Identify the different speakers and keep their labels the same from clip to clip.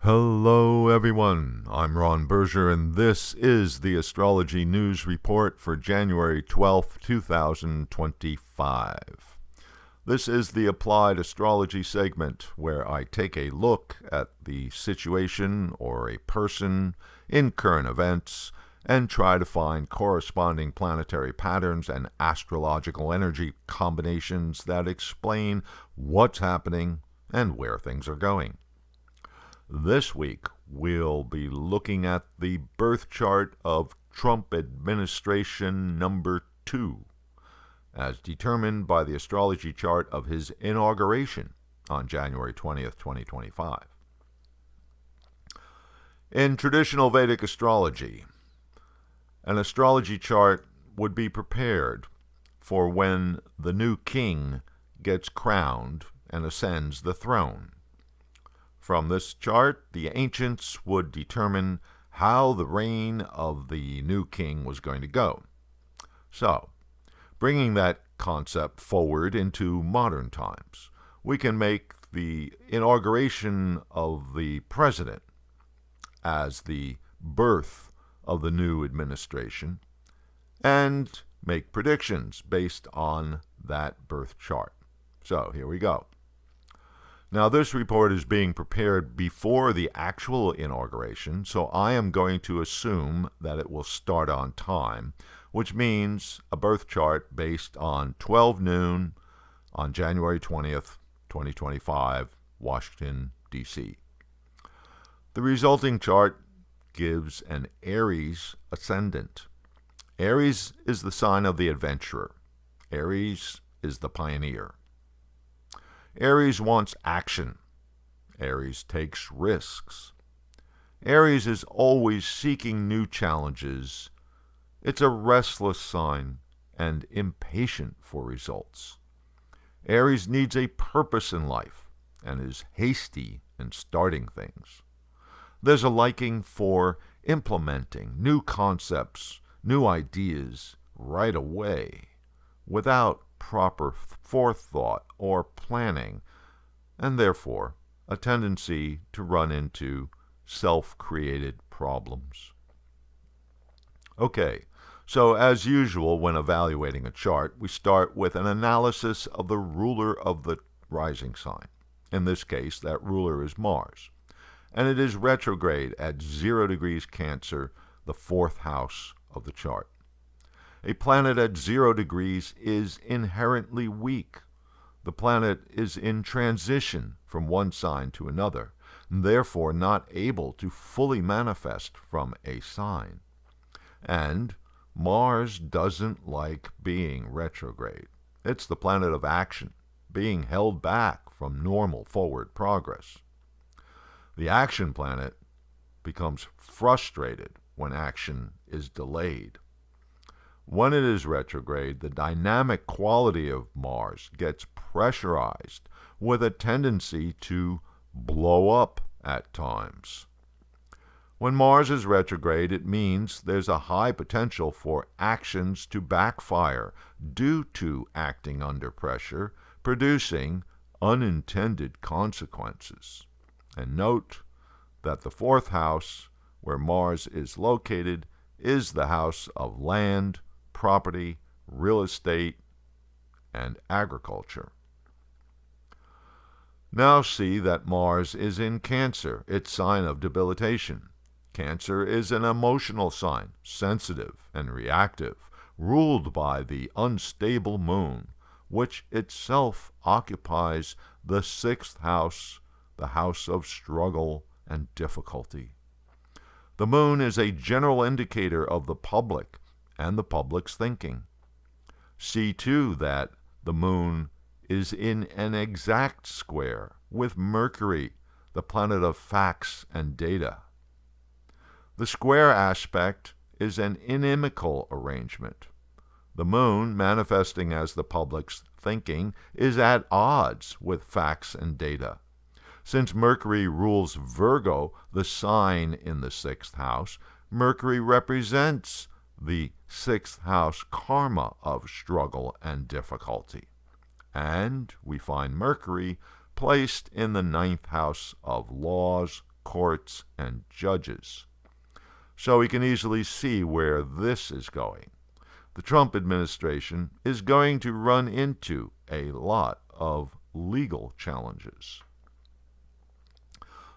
Speaker 1: Hello, everyone. I'm Ron Berger, and this is the Astrology News Report for January 12th, 2025. This is the Applied Astrology segment where I take a look at the situation or a person in current events and try to find corresponding planetary patterns and astrological energy combinations that explain what's happening and where things are going. This week, we'll be looking at the birth chart of Trump administration number 2, as determined by the astrology chart of his inauguration on January 20th, 2025. In traditional Vedic astrology, an astrology chart would be prepared for when the new king gets crowned and ascends the throne. From this chart, the ancients would determine how the reign of the new king was going to go. So, bringing that concept forward into modern times, we can make the inauguration of the president as the birth of the new administration and make predictions based on that birth chart. So, here we go. Now, this report is being prepared before the actual inauguration, so I am going to assume that it will start on time, which means a birth chart based on 12 noon on January 20th, 2025, Washington, D.C. The resulting chart gives an Aries ascendant. Aries is the sign of the adventurer. Aries is the pioneer. Aries wants action. Aries takes risks. Aries is always seeking new challenges. It's a restless sign and impatient for results. Aries needs a purpose in life and is hasty in starting things. There's a liking for implementing new concepts, new ideas right away without proper forethought or planning, and therefore a tendency to run into self-created problems. Okay, so as usual when evaluating a chart, we start with an analysis of the ruler of the rising sign. In this case, that ruler is Mars, and it is retrograde at 0 degrees Cancer, the 4th house of the chart. A planet at 0 degrees is inherently weak. The planet is in transition from one sign to another, and therefore not able to fully manifest from a sign. And Mars doesn't like being retrograde. It's the planet of action, being held back from normal forward progress. The action planet becomes frustrated when action is delayed. When it is retrograde, the dynamic quality of Mars gets pressurized with a tendency to blow up at times. When Mars is retrograde, it means there's a high potential for actions to backfire due to acting under pressure, producing unintended consequences. And note that the 4th house, where Mars is located, is the house of land, property, real estate, and agriculture. Now see that Mars is in Cancer, its sign of debilitation. Cancer is an emotional sign, sensitive and reactive, ruled by the unstable moon, which itself occupies the 6th house, the house of struggle and difficulty. The moon is a general indicator of the public and the public's thinking. See, too, that the moon is in an exact square with Mercury, the planet of facts and data. The square aspect is an inimical arrangement. The moon, manifesting as the public's thinking, is at odds with facts and data. Since Mercury rules Virgo, the sign in the 6th house, Mercury represents the 6th house karma of struggle and difficulty. And we find Mercury placed in the 9th house of laws, courts and judges. So we can easily see where this is going. The Trump administration is going to run into a lot of legal challenges.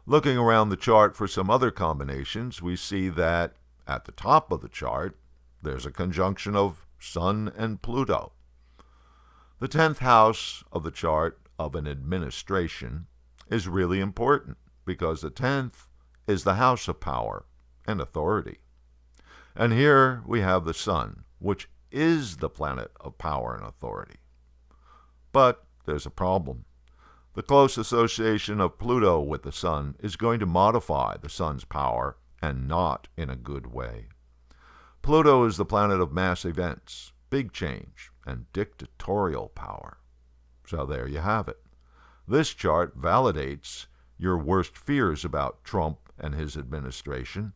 Speaker 1: Looking around the chart for some other combinations, we see that at the top of the chart, there's a conjunction of Sun and Pluto. The 10th house of the chart of an administration is really important because the 10th is the house of power and authority. And here we have the Sun, which is the planet of power and authority. But there's a problem. The close association of Pluto with the Sun is going to modify the Sun's power, and not in a good way. Pluto is the planet of mass events, big change, and dictatorial power. So there you have it. This chart validates your worst fears about Trump and his administration,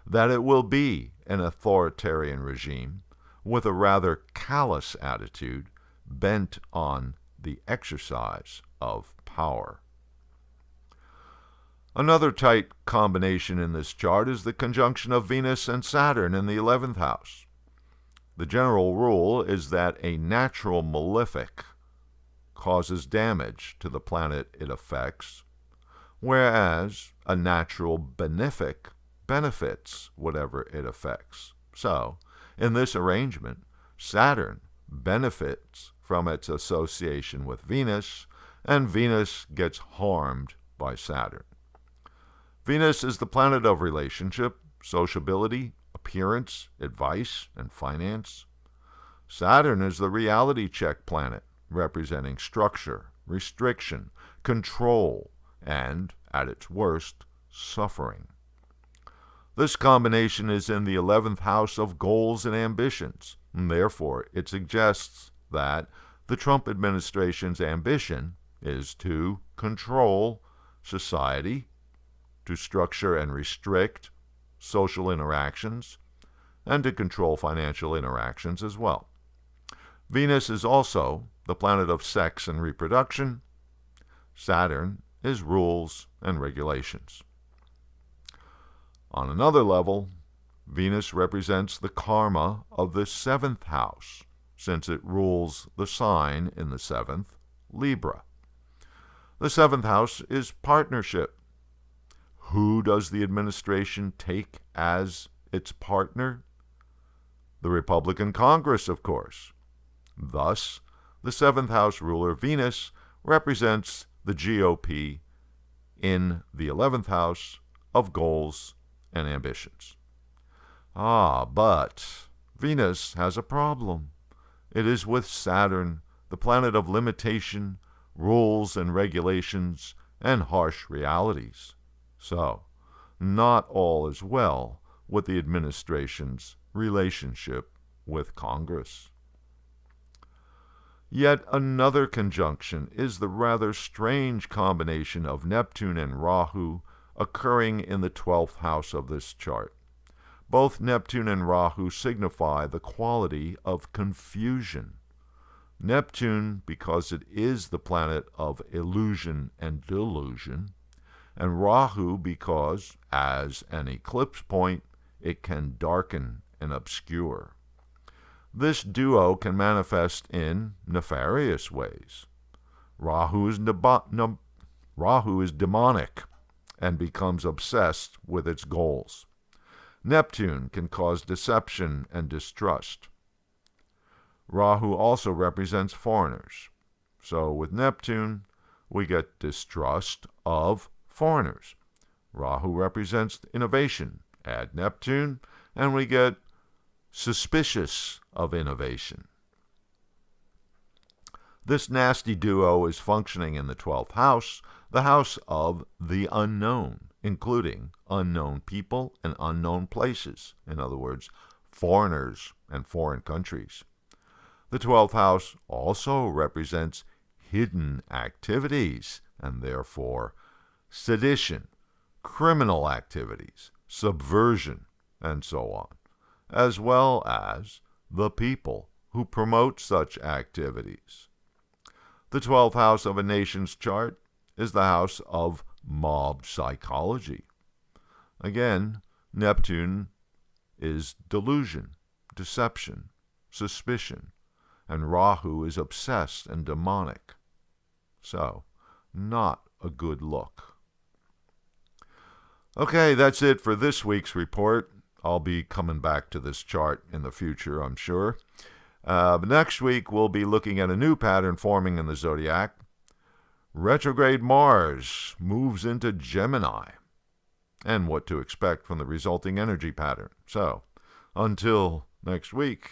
Speaker 1: that it will be an authoritarian regime with a rather callous attitude bent on the exercise of power. Another tight combination in this chart is the conjunction of Venus and Saturn in the 11th house. The general rule is that a natural malefic causes damage to the planet it affects, whereas a natural benefic benefits whatever it affects. So, in this arrangement, Saturn benefits from its association with Venus, and Venus gets harmed by Saturn. Venus is the planet of relationship, sociability, appearance, advice, and finance. Saturn is the reality check planet, representing structure, restriction, control, and, at its worst, suffering. This combination is in the 11th house of goals and ambitions, and therefore it suggests that the Trump administration's ambition is to control society, to structure and restrict social interactions, and to control financial interactions as well. Venus is also the planet of sex and reproduction. Saturn is rules and regulations. On another level, Venus represents the karma of the 7th house, since it rules the sign in the 7th, Libra. The 7th house is partnership. Who does the administration take as its partner? The Republican Congress, of course. Thus, the 7th house ruler Venus represents the GOP in the 11th house of goals and ambitions. But Venus has a problem. It is with Saturn, the planet of limitation, rules and regulations, and harsh realities. So, not all is well with the administration's relationship with Congress. Yet another conjunction is the rather strange combination of Neptune and Rahu occurring in the 12th house of this chart. Both Neptune and Rahu signify the quality of confusion. Neptune, because it is the planet of illusion and delusion, and Rahu because, as an eclipse point, it can darken and obscure. This duo can manifest in nefarious ways. Rahu is demonic and becomes obsessed with its goals. Neptune can cause deception and distrust. Rahu also represents foreigners. So with Neptune, we get distrust of foreigners. Rahu represents innovation. Add Neptune, and we get suspicious of innovation. This nasty duo is functioning in the 12th house, the house of the unknown, including unknown people and unknown places. In other words, foreigners and foreign countries. The 12th house also represents hidden activities, and therefore sedition, criminal activities, subversion, and so on, as well as the people who promote such activities. The 12th house of a nation's chart is the house of mob psychology. Again, Neptune is delusion, deception, suspicion, and Rahu is obsessed and demonic. So, not a good look. Okay, that's it for this week's report. I'll be coming back to this chart in the future, I'm sure. Next week, we'll be looking at a new pattern forming in the zodiac. Retrograde Mars moves into Gemini, and what to expect from the resulting energy pattern. So, until next week,